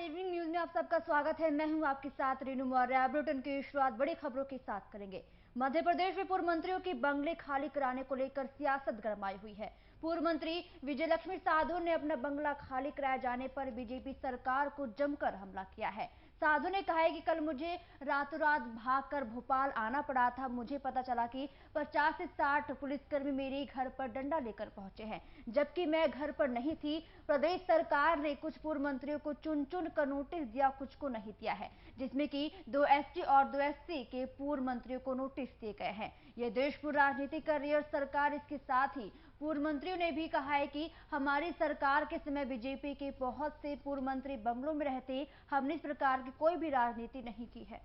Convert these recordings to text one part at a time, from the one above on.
Evening news में आप सबका स्वागत है। मैं हूं आपके साथ रीनू मौर्य। बुलेटिन की शुरुआत बड़ी खबरों के साथ करेंगे। मध्य प्रदेश में पूर्व मंत्रियों की बंगले खाली कराने को लेकर सियासत गरमाई हुई है। पूर्व मंत्री विजय लक्ष्मी साधु ने अपना बंगला खाली कराए जाने पर बीजेपी सरकार को जमकर हमला किया है। साधु ने कहा है कि कल मुझे रातों रात भागकर भोपाल आना पड़ा था। मुझे पता चला कि 50 से 60 पुलिसकर्मी मेरे घर पर डंडा लेकर पहुंचे हैं, जबकि मैं घर पर नहीं थी। प्रदेश सरकार ने कुछ पूर्व मंत्रियों को चुन चुन कर नोटिस दिया, कुछ को नहीं दिया है, जिसमें कि 2 एसटी और 2 एससी के पूर्व मंत्रियों को नोटिस दिए गए हैं। यह देशभर राजनीति कर रही है और सरकार इसके साथ ही पूर्व मंत्रियों ने भी कहा है कि हमारी सरकार के समय बीजेपी के बहुत से पूर्व मंत्री बंगलों में रहते, हमने इस प्रकार की कोई भी राजनीति नहीं की है।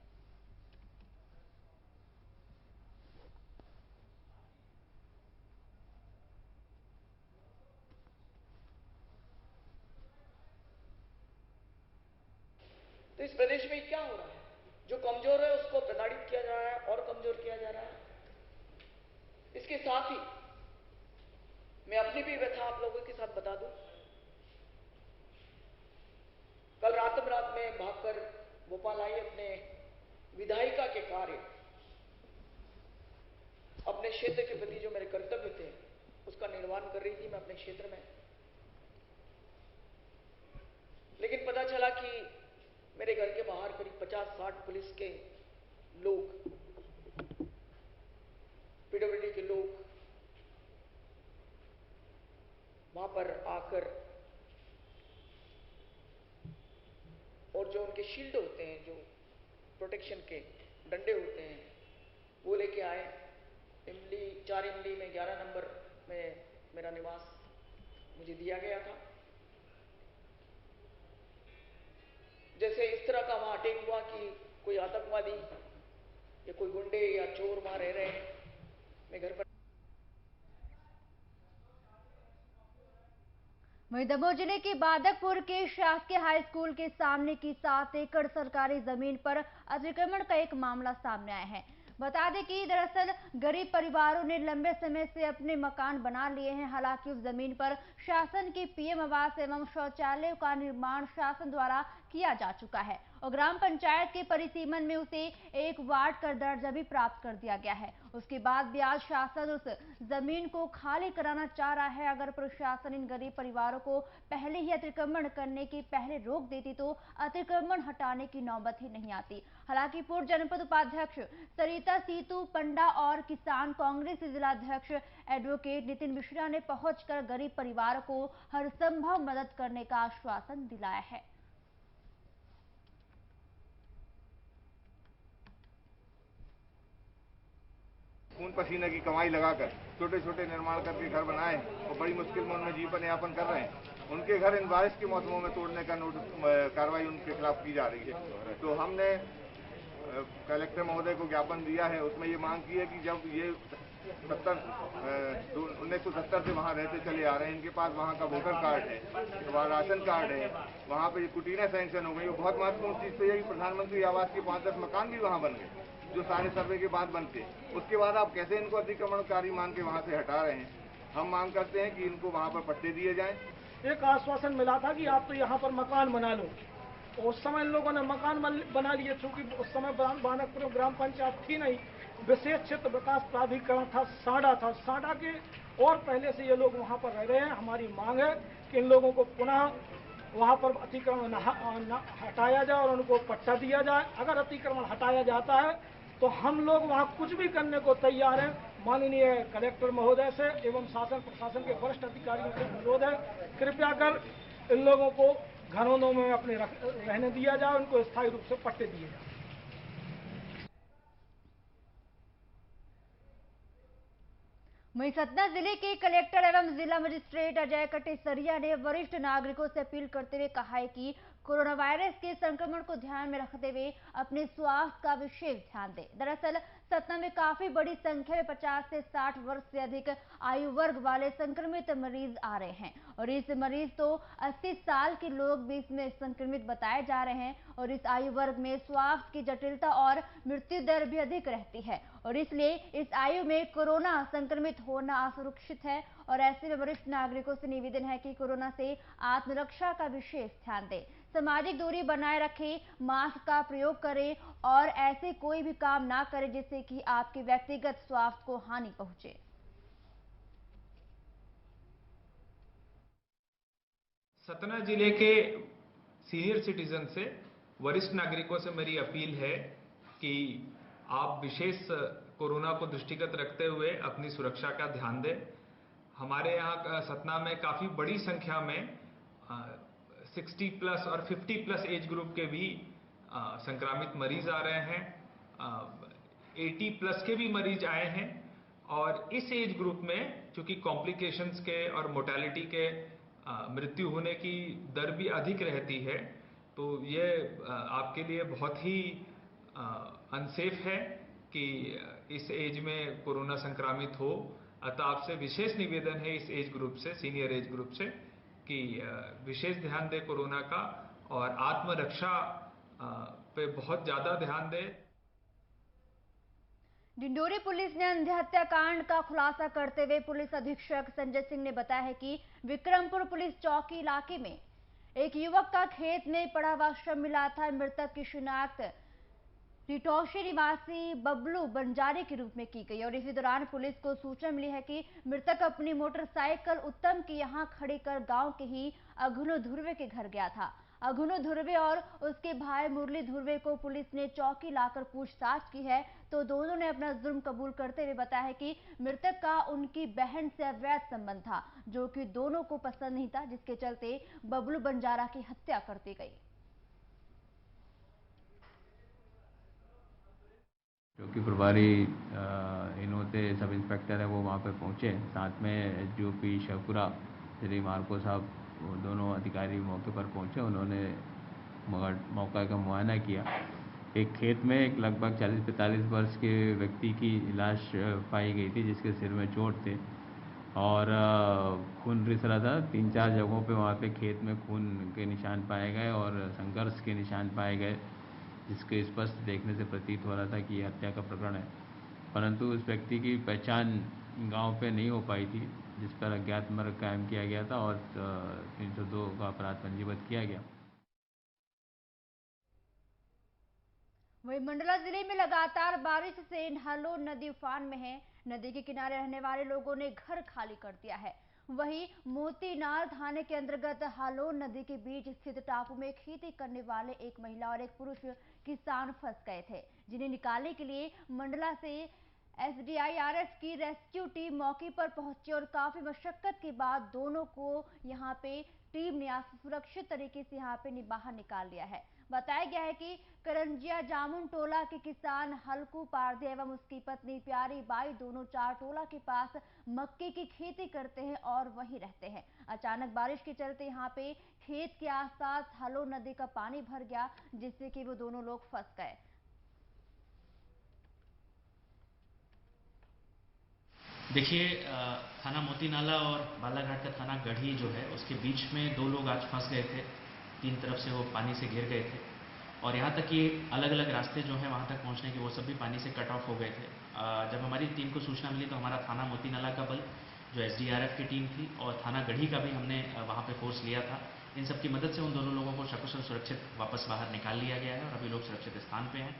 तो इस प्रदेश में क्या हो रहा है? जो कमजोर है उसको प्रताड़ित किया जा रहा है और कमजोर किया जा रहा है। इसके साथ ही मैं अपनी भी व्यथा आप लोगों के साथ बता दूं। कल रात में भागकर भोपाल आई, अपने विधायिका के कार्य, अपने क्षेत्र के प्रति जो मेरे कर्तव्य थे उसका निर्वहन कर रही थी मैं अपने क्षेत्र में। लेकिन पता चला कि मेरे घर के बाहर करीब 50-60 पुलिस के लोग, पीडब्ल्यूडी के लोग वहां पर आकर और जो उनके शील्ड होते हैं, जो प्रोटेक्शन के डंडे होते हैं, वो लेके आए। 4 इमली में 11 नंबर में मेरा निवास मुझे दिया गया था। जैसे इस तरह का वहां अटैक हुआ कि कोई आतंकवादी या कोई गुंडे या चोर वहां रह रहे हैं, मैं घर पर। वहीं दमोह जिले के बादकपुर के शासकीय हाई स्कूल के सामने की 7 एकड़ सरकारी जमीन पर अतिक्रमण का एक मामला सामने आया है। बता दें कि दरअसल गरीब परिवारों ने लंबे समय से अपने मकान बना लिए हैं। हालांकि उस जमीन पर शासन की पीएम आवास एवं शौचालयों का निर्माण शासन द्वारा किया जा चुका है और ग्राम पंचायत के परिसीमन में उसे एक वार्ड का दर्जा भी प्राप्त कर दिया गया है। उसके बाद भी आज शासन उस जमीन को खाली कराना चाह रहा है। अगर प्रशासन इन गरीब परिवारों को पहले ही अतिक्रमण करने की पहले रोक देती तो अतिक्रमण हटाने की नौबत ही नहीं आती। हालांकि पूर्व जनपद उपाध्यक्ष सरिता सीतू पंडा और किसान कांग्रेस जिलाध्यक्ष एडवोकेट नितिन मिश्रा ने पहुंचकर गरीब परिवारों को हर संभव मदद करने का आश्वासन दिलाया है। खून पसीने की कमाई लगाकर छोटे छोटे निर्माण करके घर बनाए और बड़ी मुश्किल में उनमें जीवन यापन कर रहे हैं। उनके घर इन बारिश के मौसमों में तोड़ने का कार्रवाई उनके खिलाफ की जा रही है। तो हमने कलेक्टर महोदय को ज्ञापन दिया है। उसमें ये मांग की है कि जब ये 1970 से वहाँ रहते चले आ रहे हैं, इनके पास वहाँ का वोटर कार्ड है, वहाँ राशन कार्ड है, वहाँ पे कुटीरें सैंक्शन हो गई। बहुत महत्वपूर्ण चीज तो यही प्रधानमंत्री आवास के 5-10 मकान भी वहाँ बन गए, जो सारे सर्वे के बाद बनते। उसके बाद आप कैसे इनको अतिक्रमणकारी मान के वहाँ से हटा रहे हैं? हम मांग करते हैं कि इनको वहाँ पर पट्टे दिए जाएं। एक आश्वासन मिला था कि आप तो यहाँ पर मकान बना लो। उस समय इन लोगों ने मकान बना लिए, चूंकि उस समय बानकपुर ग्राम पंचायत थी नहीं, विशेष क्षेत्र विकास प्राधिकरण था, साडा था। साडा के और पहले से ये लोग वहाँ पर रह रहे हैं। हमारी मांग है कि इन लोगों को पुनः वहाँ पर अतिक्रमण हटाया जाए और उनको पट्टा दिया जाए। अगर अतिक्रमण हटाया जाता है तो हम लोग वहाँ कुछ भी करने को तैयार हैं। माननीय कलेक्टर महोदय से एवं शासन प्रशासन के वरिष्ठ अधिकारियों से अनुरोध है, कृपया कर इन लोगों को घरों में अपने रहने दिया जाए, उनको स्थायी रूप से पट्टे दिए जाए। वहीं सतना जिले के कलेक्टर एवं जिला मजिस्ट्रेट अजय कटेसरिया ने वरिष्ठ नागरिकों से अपील करते हुए कहा है कि कोरोना वायरस के संक्रमण को ध्यान में रखते हुए अपने स्वास्थ्य का विशेष ध्यान दें। दरअसल सतना में काफी बड़ी संख्या में 50 से 60 वर्ष से अधिक आयु वर्ग वाले संक्रमित मरीज आ रहे हैं और इस मरीज तो 80 साल के लोग भी इसमें संक्रमित बताए जा रहे हैं और इस आयु वर्ग में स्वास्थ्य की जटिलता और मृत्यु दर भी अधिक रहती है और इसलिए इस आयु में कोरोना संक्रमित होना असुरक्षित है और ऐसे में वरिष्ठ नागरिकों से निवेदन है कि कोरोना से आत्मरक्षा का विशेष ध्यान दें। सामाजिक दूरी बनाए रखें, मास्क का प्रयोग करें और ऐसे कोई भी काम ना करें जिससे कि आपके व्यक्तिगत स्वास्थ्य को हानि पहुंचे। सतना जिले के सीनियर सिटीजन से, वरिष्ठ नागरिकों से मेरी अपील है कि आप विशेष कोरोना को दृष्टिगत रखते हुए अपनी सुरक्षा का ध्यान दें। हमारे यहाँ सतना में काफ़ी बड़ी संख्या में 60 प्लस और 50 प्लस एज ग्रुप के भी संक्रामित मरीज आ रहे हैं। 80 प्लस के भी मरीज आए हैं और इस एज ग्रुप में चूंकि कॉम्प्लिकेशंस के और मोर्टेलिटी के मृत्यु होने की दर भी अधिक रहती है, तो ये आपके लिए बहुत ही अनसेफ है कि इस एज में कोरोना संक्रामित हो। अतः आपसे विशेष निवेदन है इस एज ग्रुप से, सीनियर एज ग्रुप से, कि विशेष ध्यान दें कोरोना का और आत्मरक्षा पे बहुत ज्यादा ध्यान दें। डिंडोरी पुलिस ने अंधे हत्याकांड का खुलासा करते हुए पुलिस अधीक्षक संजय सिंह ने बताया है कि विक्रमपुर पुलिस चौकी इलाके में एक युवक का खेत में पड़ा हुआ शव मिला था। मृतक की शिनाख्त रिटौशी निवासी बबलू बंजारे के रूप में की गई और इसी दौरान पुलिस को सूचना मिली है कि मृतक अपनी मोटरसाइकिल उत्तम के यहां खड़ी कर गांव के ही अघुनो धुर्वे के घर गया था। अघुनो धुर्वे और उसके भाई मुरली धुर्वे को पुलिस ने चौकी लाकर पूछताछ की है, तो दोनों ने अपना जुर्म कबूल करते हुए बताया है कि मृतक का उनकी बहन से अवैध संबंध था, जो कि दोनों को पसंद नहीं था, जिसके चलते बबलू बंजारा की हत्या कर दी गई। चौकी प्रभारी इनोते सब इंस्पेक्टर है वो वहाँ पे पहुँचे, साथ में एसडीओपी शेखपुरा श्री मार्को साहब, वो दोनों अधिकारी मौके पर पहुँचे। उन्होंने मौका का मुआयना किया। एक खेत में एक लगभग 40-45 वर्ष के व्यक्ति की लाश पाई गई थी, जिसके सिर में चोट थे और खून रिस रहा था। 3-4 जगहों पे वहाँ पे खेत में खून के निशान पाए गए और संघर्ष के निशान पाए गए, जिसके स्पष्ट देखने से प्रतीत हो रहा था कि यह हत्या का प्रकरण है। परंतु उस व्यक्ति की पहचान गांव पे नहीं हो पाई थी, जिस पर अज्ञात मर्ग कायम किया गया था और 302 का अपराध पंजीबद्ध किया गया। वहीं मंडला जिले में लगातार बारिश से न्हालो नदी उफान में है। नदी के किनारे रहने वाले लोगों ने घर खाली कर दिया है। वहीं मोतीनार थाने के अंतर्गत हालोन नदी के बीच स्थित टापू में खेती करने वाले एक महिला और एक पुरुष किसान फंस गए थे, जिन्हें निकालने के लिए मंडला से एसडीआरएफ की रेस्क्यू टीम मौके पर पहुंची और काफी मशक्कत के बाद दोनों को यहां पे टीम ने सुरक्षित तरीके से यहां पे बाहर निकाल लिया है। बताया गया है कि करंजिया जामुन टोला के किसान हल्कू पारदे एवं उसकी पत्नी प्यारी बाई दोनों चार टोला के पास मक्के की खेती करते हैं और वहीं रहते हैं। अचानक बारिश के चलते यहाँ पे खेत के आसपास हालो नदी का पानी भर गया, जिससे कि वो दोनों लोग फंस गए। देखिए, थाना मोती नाला और बालाघाट का थाना गढ़ी जो है, उसके बीच में दो लोग आज फंस गए थे। तीन तरफ से वो पानी से घिर गए थे और यहाँ तक कि अलग अलग रास्ते जो हैं वहाँ तक पहुँचने के, वो सब भी पानी से कट ऑफ हो गए थे। जब हमारी टीम को सूचना मिली तो हमारा थाना मोती नाला का बल, जो एसडीआरएफ की टीम थी, और थाना गढ़ी का भी हमने वहाँ पे फोर्स लिया था। इन सब की मदद से उन दोनों लोगों को सकुशल सुरक्षित वापस बाहर निकाल लिया गया है और अभी लोग सुरक्षित स्थान पे हैं।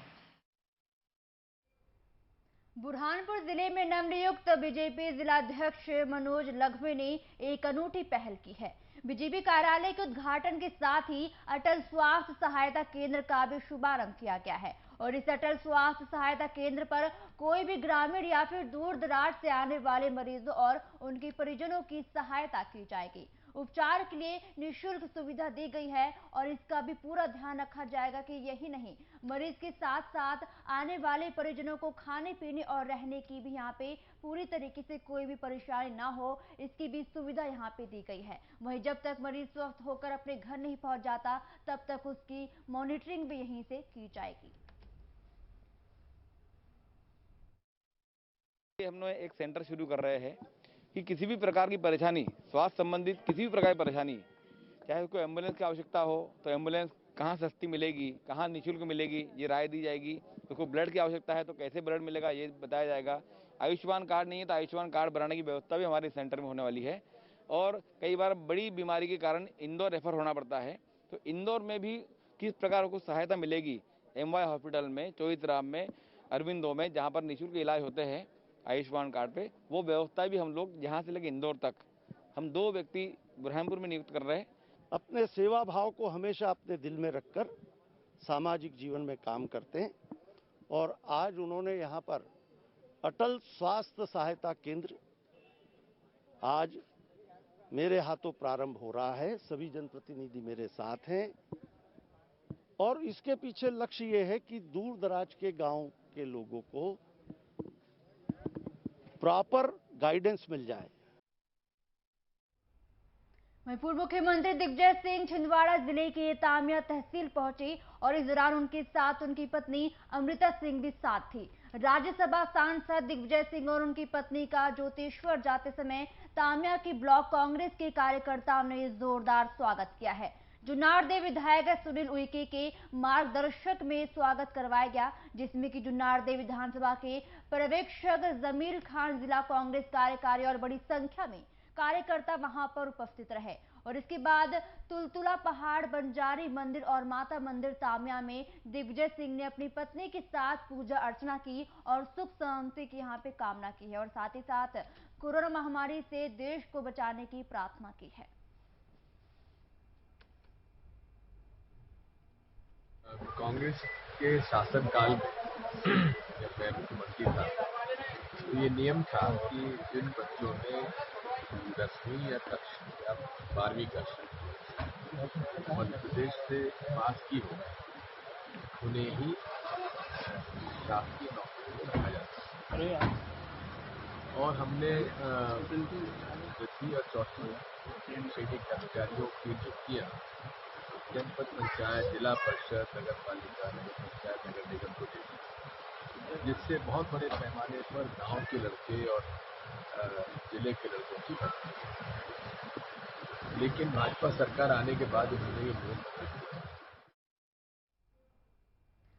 बुरहानपुर जिले में नवनियुक्त बीजेपी जिलाध्यक्ष मनोज लघवे ने एक अनूठी पहल की है। बीजेपी कार्यालय के उद्घाटन के साथ ही अटल स्वास्थ्य सहायता केंद्र का भी शुभारंभ किया गया है और इस अटल स्वास्थ्य सहायता केंद्र पर कोई भी ग्रामीण या फिर दूर दराज से आने वाले मरीजों और उनके परिजनों की सहायता की जाएगी। उपचार के लिए निःशुल्क सुविधा दी गई है और इसका भी पूरा ध्यान रखा जाएगा कि यही नहीं, मरीज के साथ साथ आने वाले परिजनों को खाने पीने और रहने की भी यहाँ पे पूरी तरीके से कोई भी परेशानी ना हो, इसकी भी सुविधा यहाँ पे दी गई है। वहीं जब तक मरीज स्वस्थ होकर अपने घर नहीं पहुंच जाता, तब तक उसकी मॉनिटरिंग भी यहीं से की जाएगी। हमने एक सेंटर शुरू कर रहे हैं कि किसी भी प्रकार की परेशानी, स्वास्थ्य संबंधित किसी भी प्रकार की परेशानी, चाहे उसको एम्बुलेंस की आवश्यकता हो तो एम्बुलेंस कहाँ सस्ती मिलेगी, कहाँ निःशुल्क मिलेगी, ये राय दी जाएगी। उसको ब्लड की आवश्यकता है तो कैसे ब्लड मिलेगा, ये बताया जाएगा। आयुष्मान कार्ड नहीं है तो आयुष्मान कार्ड बनाने की व्यवस्था भी हमारे सेंटर में होने वाली है। और कई बार बड़ी बीमारी के कारण इंदौर रेफर होना पड़ता है तो इंदौर में भी किस प्रकार को सहायता मिलेगी, MY हॉस्पिटल में, चौधराम में, अरविंदो में, जहाँ पर निःशुल्क इलाज होते हैं आयुष्मान कार्ड पे, वो व्यवस्था भी हम लोग यहाँ से लेकर इंदौर तक हम 2 व्यक्ति बुरहानपुर में नियुक्त कर रहे हैं। अपने सेवा भाव को हमेशा अपने दिल में रखकर सामाजिक जीवन में काम करते हैं और आज उन्होंने यहाँ पर अटल स्वास्थ्य सहायता केंद्र आज मेरे हाथों प्रारंभ हो रहा है। सभी जनप्रतिनिधि मेरे साथ हैं और इसके पीछे लक्ष्य ये है कि दूर दराज के गांव के लोगों को प्रॉपर गाइडेंस मिल जाए। वहीं पूर्व मुख्यमंत्री दिग्विजय सिंह छिंदवाड़ा जिले के तामिया तहसील पहुंचे और इस दौरान उनके साथ उनकी पत्नी अमृता सिंह भी साथ थी। राज्यसभा सांसद दिग्विजय सिंह और उनकी पत्नी का ज्योतेश्वर जाते समय तामिया की ब्लॉक कांग्रेस के कार्यकर्ताओं ने जोरदार स्वागत किया है। जुन्नारदेव विधायक सुनील उइके के मार्गदर्शक में स्वागत करवाया गया, जिसमें कि जुन्नारदेव विधानसभा के पर्यवेक्षक जमीर खान, जिला कांग्रेस कार्यकारी और बड़ी संख्या में कार्यकर्ता वहां पर उपस्थित रहे। और इसके बाद तुलतुला पहाड़, बंजारी मंदिर और माता मंदिर तामिया में दिग्विजय सिंह ने अपनी पत्नी के साथ पूजा अर्चना की और सुख शांति की यहाँ पे कामना की है और साथ ही साथ कोरोना महामारी से देश को बचाने की प्रार्थना की है। कांग्रेस के शासनकाल में जब मैं मुख्यमंत्री था तो ये नियम था कि जिन बच्चों ने 10वीं या 12वीं कक्षा मध्य प्रदेश से पास की हो उन्हें ही शासकीय नौकरी में रखा जाता है। और हमने 10वीं और 4वीं श्रेणी कर्मचारियों की नियुक्तियाँ जनपद पंचायत, जिला परिषद, नगर पालिका, नगर पंचायत, नगर निगम को दी, जिससे बहुत बड़े पैमाने पर गांव के लड़के और जिले के लड़कों की भर्ती। लेकिन भाजपा सरकार आने के बाद उन्होंने ये नियम बदल दिया।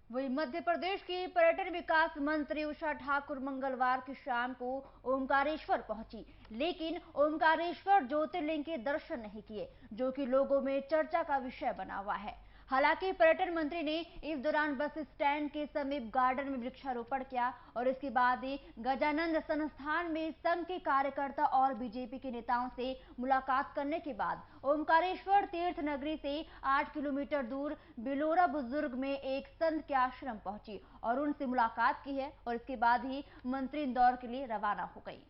वहीं मध्य प्रदेश की पर्यटन विकास मंत्री उषा ठाकुर मंगलवार की शाम को ओमकारेश्वर पहुंची, लेकिन ओमकारेश्वर ज्योतिर्लिंग के दर्शन नहीं किए, जो कि लोगों में चर्चा का विषय बना हुआ है। हालांकि पर्यटन मंत्री ने इस दौरान बस स्टैंड के समीप गार्डन में वृक्षारोपण किया और इसके बाद ही गजानंद संस्थान में संघ के कार्यकर्ता और बीजेपी के नेताओं से मुलाकात करने के बाद ओमकारेश्वर तीर्थ नगरी से 8 किलोमीटर दूर बिलोरा बुजुर्ग में एक संत के आश्रम पहुंची और उनसे मुलाकात की है और इसके बाद ही मंत्री इंदौर के लिए रवाना हो गई।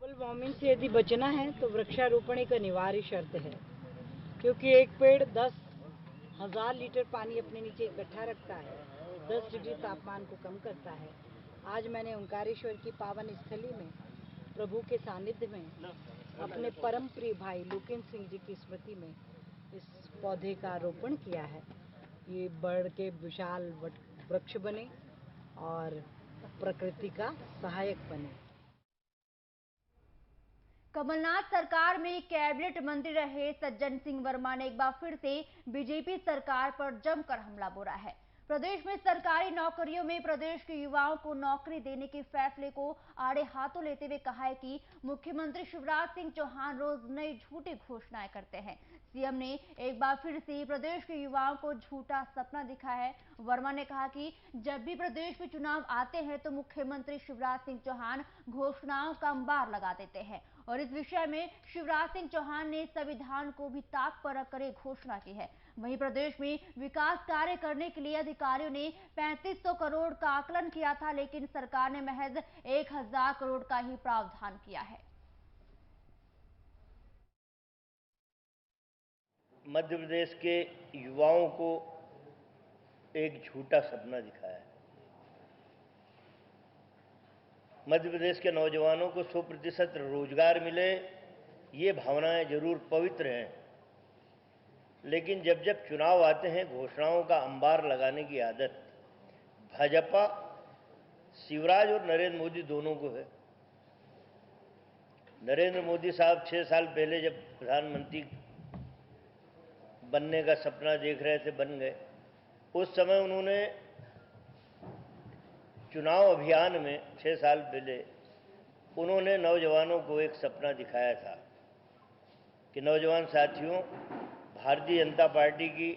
ग्लोबल वार्मिंग से यदि बचना है तो वृक्षारोपण एक अनिवार्य शर्त है, क्योंकि एक पेड़ 10,000 लीटर पानी अपने नीचे इकट्ठा रखता है, 10 डिग्री तापमान को कम करता है। आज मैंने ओंकारेश्वर की पावन स्थली में प्रभु के सानिध्य में अपने परम प्रिय भाई लोकेन सिंह जी की स्मृति में इस पौधे का रोपण किया है। ये बढ़ के विशाल वृक्ष बने और प्रकृति का सहायक बने। कमलनाथ सरकार में कैबिनेट मंत्री रहे सज्जन सिंह वर्मा ने एक बार फिर से बीजेपी सरकार पर जमकर हमला बोला है। प्रदेश में सरकारी नौकरियों में प्रदेश के युवाओं को नौकरी देने के फैसले को आड़े हाथों लेते हुए कहा है कि मुख्यमंत्री शिवराज सिंह चौहान रोज नई झूठी घोषणाएं करते हैं। सीएम ने एक बार फिर से प्रदेश के युवाओं को झूठा सपना दिखाया है। वर्मा ने कहा कि जब भी प्रदेश में चुनाव आते हैं तो मुख्यमंत्री शिवराज सिंह चौहान घोषणाओं का अंबार लगा देते हैं और इस विषय में शिवराज सिंह चौहान ने संविधान को भी ताक पर रखकर एक घोषणा की है। वहीं प्रदेश में विकास कार्य करने के लिए अधिकारियों ने 3500 करोड़ का आकलन किया था, लेकिन सरकार ने महज 1000 करोड़ का ही प्रावधान किया है। मध्य प्रदेश के युवाओं को एक झूठा सपना दिखाया है। मध्य प्रदेश के नौजवानों को 100% रोजगार मिले, ये भावनाएं जरूर पवित्र हैं, लेकिन जब जब चुनाव आते हैं घोषणाओं का अंबार लगाने की आदत भाजपा, शिवराज और नरेंद्र मोदी दोनों को है। नरेंद्र मोदी साहब 6 साल पहले जब प्रधानमंत्री बनने का सपना देख रहे थे, बन गए। उस समय उन्होंने चुनाव अभियान में 6 साल पहले उन्होंने नौजवानों को एक सपना दिखाया था कि नौजवान साथियों, भारतीय जनता पार्टी की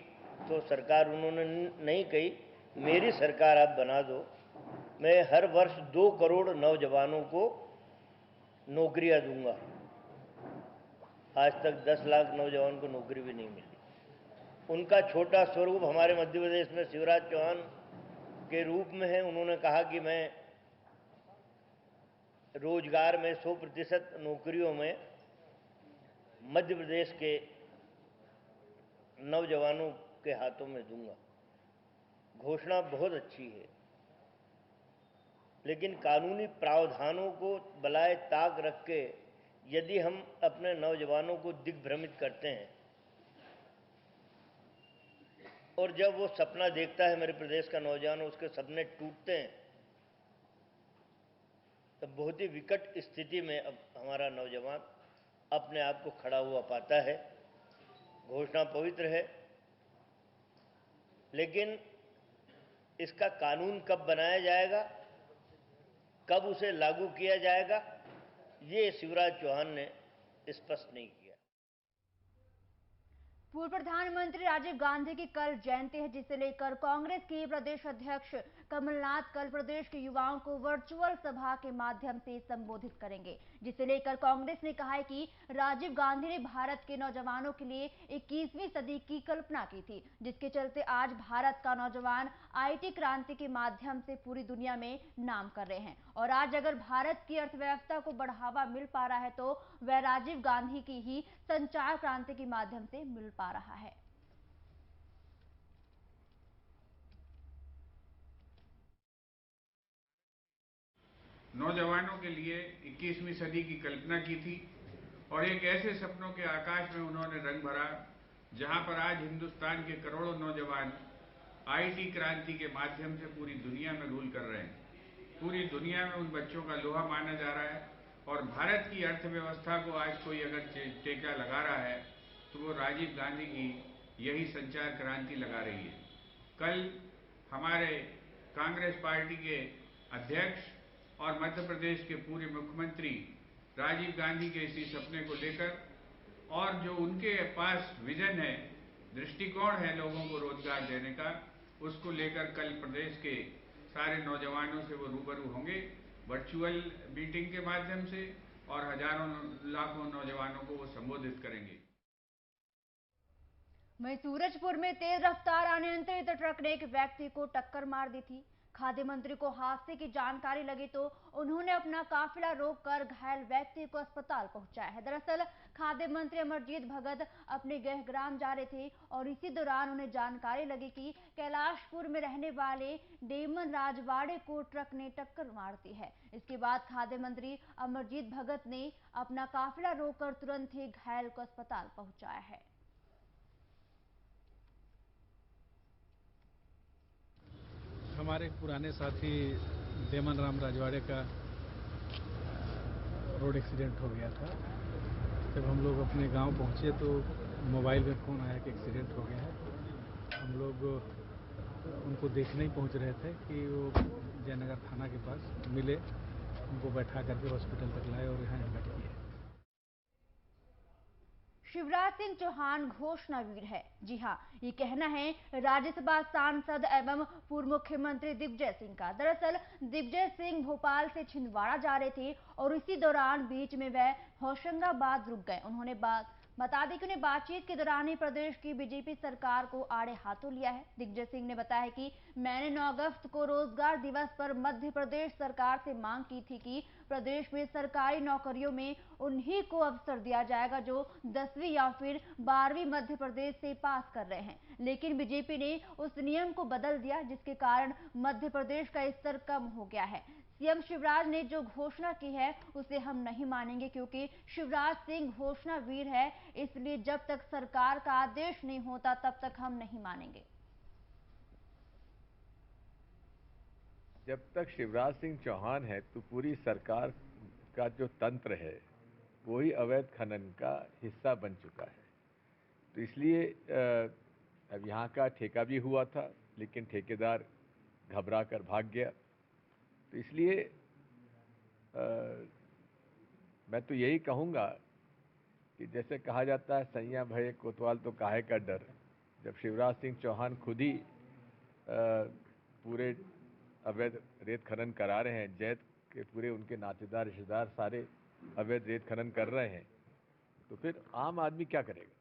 तो सरकार उन्होंने नहीं कही, मेरी सरकार आप बना दो, मैं हर वर्ष 2 करोड़ नौजवानों को नौकरियां दूंगा। आज तक 10 लाख नौजवान को नौकरी भी नहीं मिली। उनका छोटा स्वरूप हमारे मध्य प्रदेश में शिवराज चौहान के रूप में है। उन्होंने कहा कि मैं रोजगार में 100% नौकरियों में मध्य प्रदेश के नौजवानों के हाथों में दूंगा। घोषणा बहुत अच्छी है, लेकिन कानूनी प्रावधानों को बलाए ताक रख के यदि हम अपने नौजवानों को दिग्भ्रमित करते हैं और जब वो सपना देखता है मेरे प्रदेश का नौजवान, उसके सपने टूटते हैं, तब बहुत ही विकट स्थिति में अब हमारा नौजवान अपने आप को खड़ा हुआ पाता है। घोषणा पवित्र है, लेकिन इसका कानून कब बनाया जाएगा, कब उसे लागू किया जाएगा, ये शिवराज चौहान ने स्पष्ट नहीं किया। पूर्व प्रधानमंत्री राजीव गांधी की कल जयंती है, जिसे लेकर कांग्रेस के प्रदेश अध्यक्ष कमलनाथ कल प्रदेश के युवाओं को वर्चुअल सभा के माध्यम से संबोधित करेंगे, जिसे लेकर कांग्रेस ने कहा है कि राजीव गांधी ने भारत के नौजवानों के लिए 21वीं सदी की कल्पना की थी, जिसके चलते आज भारत का नौजवान आईटी क्रांति के माध्यम से पूरी दुनिया में नाम कर रहे हैं। और आज अगर भारत की अर्थव्यवस्था को बढ़ावा मिल पा रहा है तो वह राजीव गांधी की ही संचार क्रांति के माध्यम से मिल पा रहा है। नौजवानों के लिए 21वीं सदी की कल्पना की थी और एक ऐसे सपनों के आकाश में उन्होंने रंग भरा जहां पर आज हिंदुस्तान के करोड़ों नौजवान आईटी क्रांति के माध्यम से पूरी दुनिया में रूल कर रहे हैं। पूरी दुनिया में उन बच्चों का लोहा माना जा रहा है और भारत की अर्थव्यवस्था को आज कोई अगर टेका लगा रहा है तो वो राजीव गांधी की यही संचार क्रांति लगा रही है। कल हमारे कांग्रेस पार्टी के अध्यक्ष और मध्य प्रदेश के पूर्व मुख्यमंत्री राजीव गांधी के इसी सपने को लेकर और जो उनके पास विजन है, दृष्टिकोण है लोगों को रोजगार देने का, उसको लेकर कल प्रदेश के सारे नौजवानों से वो रूबरू होंगे वर्चुअल मीटिंग के माध्यम से और हजारों लाखों नौजवानों को वो संबोधित करेंगे। वहीं सूरजपुर में तेज रफ्तार अनियंत्रित ट्रक ने एक व्यक्ति को टक्कर मार दी थी। खाद्य मंत्री को हादसे की जानकारी लगी तो उन्होंने अपना काफिला रोककर घायल व्यक्ति को अस्पताल पहुंचाया है। दरअसल खाद्य मंत्री अमरजीत भगत अपने गृहग्राम जा रहे थे और इसी दौरान उन्हें जानकारी लगी कि कैलाशपुर में रहने वाले डेमन राजवाड़े को ट्रक ने टक्कर मार दी है। इसके बाद खाद्य मंत्री अमरजीत भगत ने अपना काफिला रोककर तुरंत ही घायल को अस्पताल पहुंचाया है। हमारे पुराने साथी डेमन राम राजवाड़े का रोड एक्सीडेंट हो गया था। जब हम लोग अपने गांव पहुंचे तो मोबाइल में फ़ोन आया कि एक्सीडेंट हो गया है। हम लोग उनको देखने ही पहुंच रहे थे कि वो जयनगर थाना के पास मिले, उनको बैठा करके हॉस्पिटल तक लाए और यहाँ एडमिट किए। शिवराज सिंह चौहान घोषणावीर है। जी हां, ये कहना है राज्यसभा सांसद एवं पूर्व मुख्यमंत्री दिग्विजय सिंह का। दरअसल दिग्विजय सिंह भोपाल से छिंदवाड़ा जा रहे थे और इसी दौरान बीच में वह होशंगाबाद रुक गए। उन्होंने बता दें कि उन्हें बातचीत के दौरान ही प्रदेश की बीजेपी सरकार को आड़े हाथों लिया है। दिग्विजय सिंह ने बताया कि मैंने 9 अगस्त को रोजगार दिवस पर मध्य प्रदेश सरकार से मांग की थी कि प्रदेश में सरकारी नौकरियों में उन्हीं को अवसर दिया जाएगा जो 10वीं या फिर 12वीं मध्य प्रदेश से पास कर रहे हैं, लेकिन बीजेपी ने उस नियम को बदल दिया, जिसके कारण मध्य प्रदेश का स्तर कम हो गया है। सीएम शिवराज ने जो घोषणा की है उसे हम नहीं मानेंगे, क्योंकि शिवराज सिंह घोषणावीर है, इसलिए जब तक सरकार का आदेश नहीं होता तब तक हम नहीं मानेंगे। जब तक शिवराज सिंह चौहान है तो पूरी सरकार का जो तंत्र है वही अवैध खनन का हिस्सा बन चुका है। तो इसलिए अब यहाँ का ठेका भी हुआ था, लेकिन ठेकेदार घबरा कर भाग गया। तो इसलिए मैं तो यही कहूँगा कि जैसे कहा जाता है सैया भये कोतवाल तो काहे का डर, जब शिवराज सिंह चौहान खुद ही पूरे अवैध रेत खनन करा रहे हैं, जैत के पूरे उनके नातेदार रिश्तेदार सारे अवैध रेत खनन कर रहे हैं, तो फिर आम आदमी क्या करेगा।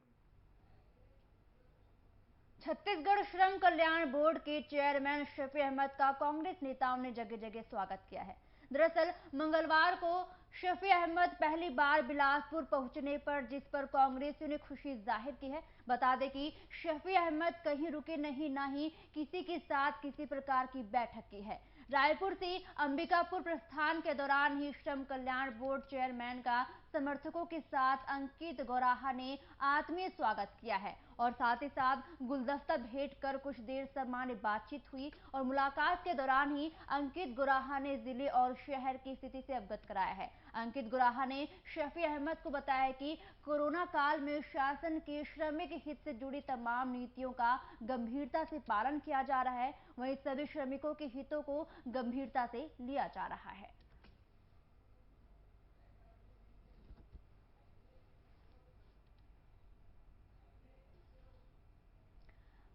छत्तीसगढ़ श्रम कल्याण बोर्ड के चेयरमैन शफी अहमद का कांग्रेस नेताओं ने जगह जगह स्वागत किया है। दरअसल मंगलवार को शफी अहमद पहली बार बिलासपुर पहुंचने पर जिस पर कांग्रेसियों ने खुशी जाहिर की है। बता दें कि शफी अहमद कहीं रुके नहीं, ना ही किसी के साथ किसी प्रकार की बैठक की है। रायपुर से अंबिकापुर प्रस्थान के दौरान ही श्रम कल्याण बोर्ड चेयरमैन का समर्थकों के साथ अंकित गोराहा ने आत्मीय स्वागत किया है और साथ ही साथ गुलदस्ता भेंट कर कुछ देर सामान्य बातचीत हुई और मुलाकात के दौरान ही अंकित गोराहा ने जिले और शहर की स्थिति से अवगत कराया है। अंकित गोराहा ने शफी अहमद को बताया कि कोरोना काल में शासन के श्रमिक हित से जुड़ी तमाम नीतियों का गंभीरता से पालन किया जा रहा है, वहीं सभी श्रमिकों के हितों को गंभीरता से लिया जा रहा है।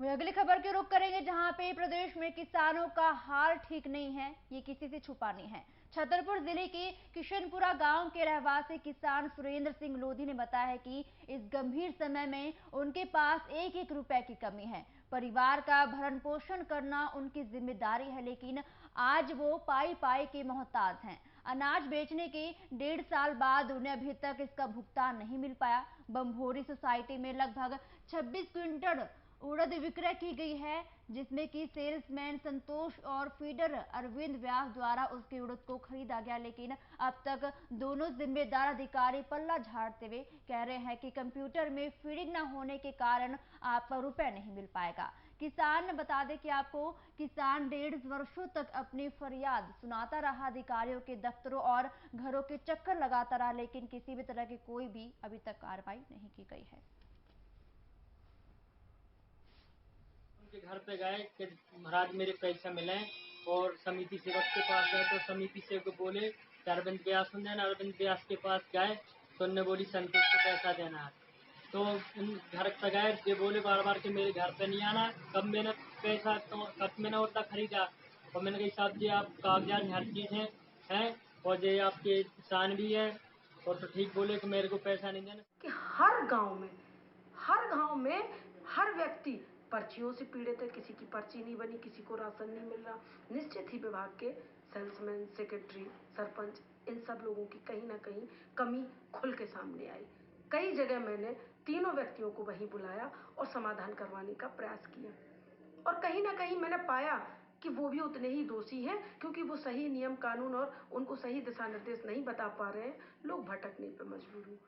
अगली खबर की रुख करेंगे, जहां पे प्रदेश में किसानों का हाल ठीक नहीं है, ये किसी से छुपा नहीं है। छतरपुर जिले के किशनपुरा गांव के रहवासी किसान सुरेंद्र सिंह लोधी ने बताया है कि इस गंभीर समय में उनके पास एक एक रुपए की कमी है। परिवार का भरण पोषण करना उनकी जिम्मेदारी है, लेकिन आज वो पाई पाई के मोहताज हैं। अनाज बेचने के 1.5 साल बाद उन्हें अभी तक इसका भुगतान नहीं मिल पाया। बम्भोरी सोसाइटी में लगभग 26 क्विंटल उड़द विक्रय की गई है, जिसमें कि सेल्समैन संतोष और फीडर अरविंद व्यास द्वारा उसके उड़द को खरीदा गया, लेकिन अब तक दोनों जिम्मेदार अधिकारी पल्ला झाड़ते हुए कह रहे हैं कि कंप्यूटर में फीडिंग न होने के कारण आपका रुपए नहीं मिल पाएगा। किसान बता दें कि आपको किसान 1.5 वर्षों तक अपनी फरियाद सुनाता रहा, अधिकारियों के दफ्तरों और घरों के चक्कर लगाता रहा, लेकिन किसी भी तरह की कोई भी अभी तक कार्रवाई नहीं की गई है। के घर पे गए कि महाराज मेरे पैसे मिले और समिति सेवक के पास गए तो समिति सेवक बोले कि अरविंद व्यास देना। अरविंद व्यास के पास गए तो उनने बोली संतोष को पैसा देना है। तो घर पे गए, ये बोले बार बार कि मेरे घर पे नहीं आना, कब मैंने पैसा कब मैंने उतना खरीदा। और मैंने कहा साहब जी आप कागजात हर चीज़ हैं और ये आपके किसान भी है। और तो ठीक बोले कि मेरे को पैसा नहीं देना। कि हर गांव में हर व्यक्ति पर्चियों से पीड़ित है, किसी की पर्ची नहीं बनी, किसी को राशन नहीं मिल रहा। निश्चित ही विभाग के सेल्समैन, सेक्रेटरी, सरपंच, इन सब लोगों की कहीं ना कहीं कमी खुल के सामने आई। कई जगह मैंने तीनों व्यक्तियों को वहीं बुलाया और समाधान करवाने का प्रयास किया और कहीं ना कहीं मैंने पाया कि वो भी उतने ही दोषी हैं, क्योंकि वो सही नियम कानून और उनको सही दिशा निर्देश नहीं बता पा रहे हैं। लोग भटकने पर मजबूर हुए।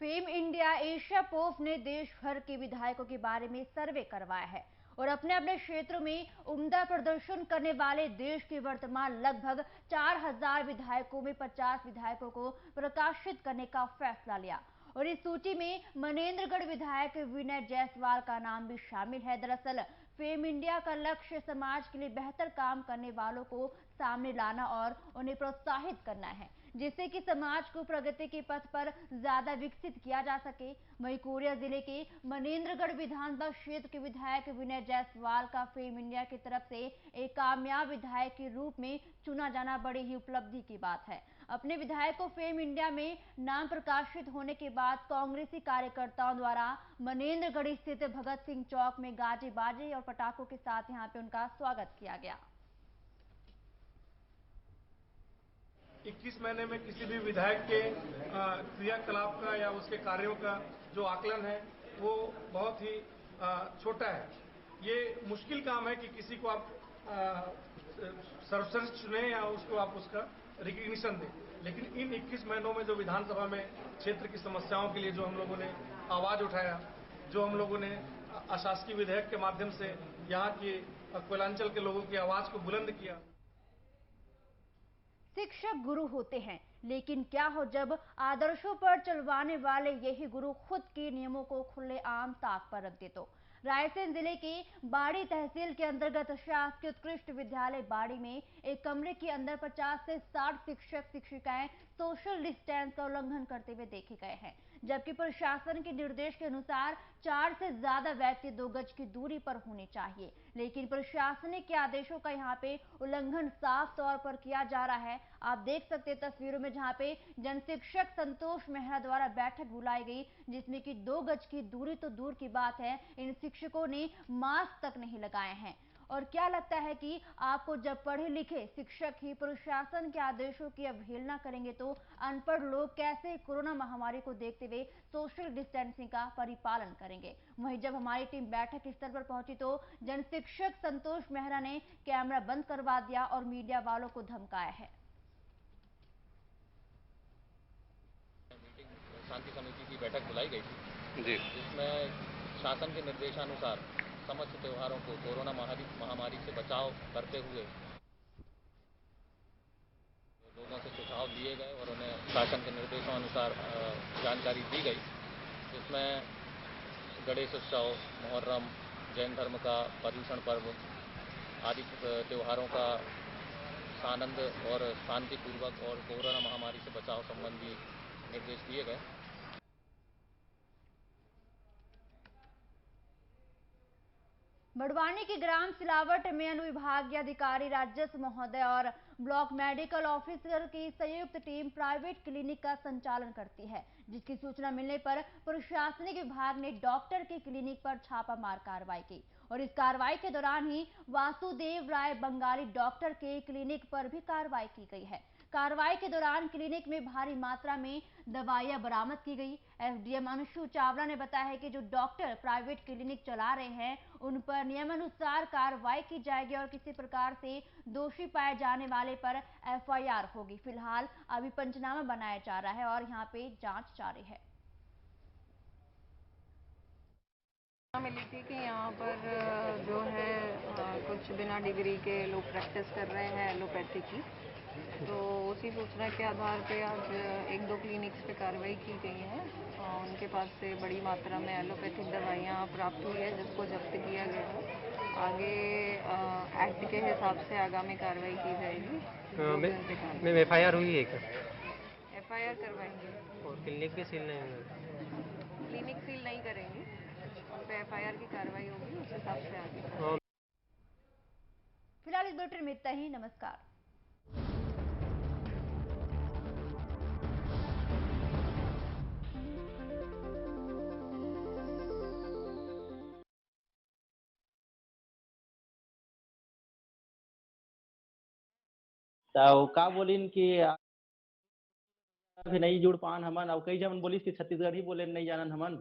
फेम इंडिया एशिया पोस्ट ने देश भर के विधायकों के बारे में सर्वे करवाया है और अपने अपने क्षेत्रों में उम्दा प्रदर्शन करने वाले देश के वर्तमान लगभग 4000 विधायकों में 50 विधायकों को प्रकाशित करने का फैसला लिया और इस सूची में मनेन्द्रगढ़ विधायक विनय जायसवाल का नाम भी शामिल है। दरअसल फेम इंडिया का लक्ष्य समाज के लिए बेहतर काम करने वालों को सामने लाना और उन्हें प्रोत्साहित करना है, जिससे कि समाज को प्रगति के पथ पर ज्यादा विकसित किया जा सके। वहीं कोरिया जिले के मनेन्द्रगढ़ विधानसभा क्षेत्र के विधायक विनय जायसवाल का फेम इंडिया की तरफ से एक कामयाब विधायक के रूप में चुना जाना बड़ी ही उपलब्धि की बात है। अपने विधायक को फेम इंडिया में नाम प्रकाशित होने के बाद कांग्रेसी कार्यकर्ताओं द्वारा मनेन्द्रगढ़ स्थित भगत सिंह चौक में गाजे बाजे और पटाखों के साथ यहां पे उनका स्वागत किया गया। 21 महीने में किसी भी विधायक के क्रियाकलाप का या उसके कार्यों का जो आकलन है वो बहुत ही छोटा है। ये मुश्किल काम है कि किसी को आप सर्वश्रेष्ठ चुने या उसको आप उसका रिकग्निशन दें, लेकिन इन 21 महीनों में जो विधानसभा में क्षेत्र की समस्याओं के लिए जो हम लोगों ने आवाज उठाया, जो हम लोगों ने अशासकीय विधेयक के माध्यम से यहाँ के कोयलांचल के लोगों की आवाज को बुलंद किया। शिक्षक गुरु होते हैं, लेकिन क्या हो जब आदर्शों पर चलवाने वाले यही गुरु खुद के नियमों को खुलेआम ताक पर रख दे तो। रायसेन जिले के बाड़ी तहसील के अंतर्गत शासकीय उत्कृष्ट विद्यालय बाड़ी में एक कमरे के अंदर 50 से 60 शिक्षक शिक्षिकाएं सोशल डिस्टेंस का उल्लंघन करते हुए देखे गए हैं, जबकि प्रशासन के निर्देश के अनुसार 4 से ज्यादा व्यक्ति 2 गज की दूरी पर होने चाहिए, लेकिन प्रशासनिक के आदेशों का यहाँ पे उल्लंघन साफ तौर पर किया जा रहा है। आप देख सकते हैं तस्वीरों में जहाँ पे जन शिक्षक संतोष मेहरा द्वारा बैठक बुलाई गई, जिसमें कि 2 गज की दूरी तो दूर की बात है, इन शिक्षकों ने मास्क तक नहीं लगाए हैं। और क्या लगता है कि आपको जब पढ़े लिखे शिक्षक ही प्रशासन के आदेशों की अवहेलना करेंगे तो अनपढ़ लोग कैसे कोरोना महामारी को देखते हुए सोशल डिस्टेंसिंग का परिपालन करेंगे। वहीं जब हमारी टीम बैठक स्तर पर पहुंची तो जन शिक्षक संतोष मेहरा ने कैमरा बंद करवा दिया और मीडिया वालों को धमकाया है। शांति समिति की बैठक बुलाई गई थी जी, जिसमें शासन के निर्देशानुसार समस्त त्योहारों को कोरोना महामारी से बचाव करते हुए लोगों से सुझाव दिए गए और उन्हें शासन के निर्देशानुसार जानकारी दी गई, जिसमें गणेश उत्सव, मुहर्रम, जैन धर्म का पर्युषण पर्व आदि त्योहारों का आनंद और शांतिपूर्वक और कोरोना महामारी से बचाव संबंधी निर्देश दिए गए। बड़वानी के ग्राम सिलावट में अनुविभागीय अधिकारी राजस्व महोदय और ब्लॉक मेडिकल ऑफिसर की संयुक्त टीम प्राइवेट क्लिनिक का संचालन करती है, जिसकी सूचना मिलने पर प्रशासनिक विभाग ने डॉक्टर की क्लिनिक पर छापामार कार्रवाई की और इस कार्रवाई के दौरान ही वासुदेव राय बंगाली डॉक्टर के क्लिनिक पर भी कार्रवाई की गई है। कार्रवाई के दौरान क्लिनिक में भारी मात्रा में दवाइयां बरामद की गई। एसडीएम अंशु चावला ने बताया है कि जो डॉक्टर प्राइवेट क्लिनिक चला रहे हैं उन पर नियमानुसार कार्रवाई की जाएगी और किसी प्रकार से दोषी पाए जाने वाले पर एफआईआर होगी। फिलहाल अभी पंचनामा बनाया जा रहा है और यहाँ पे जांच जारी है। मिली थी कि यहाँ पर जो है कुछ बिना डिग्री के लोग प्रैक्टिस कर रहे हैं एलोपैथी की, तो उसी सूचना के आधार पे आज 1-2 क्लिनिक्स पे कार्रवाई की गई है और उनके पास से बड़ी मात्रा में एलोपैथिक दवाइयाँ प्राप्त हुई है, जिसको जब्त किया गया है। आगे एक्ट के हिसाब से आगामी कार्रवाई की जाएगी। मैम एफआईआर हुई है क्या? एफआईआर करवाएंगे और क्लिनिक भी सील नहीं होगा? क्लिनिक सील नहीं करेंगे, उन पे एफआईआर की कार्रवाई होगी, उस हिसाब से आगे। फिलहाल इस बुलेटिन में इतना ही। नमस्कार। तो का बोलिन कि अभी नहीं जुड़ पान हमन और कई जन बोलिस कि छत्तीसगढ़ ही बोले नहीं जानन हमन,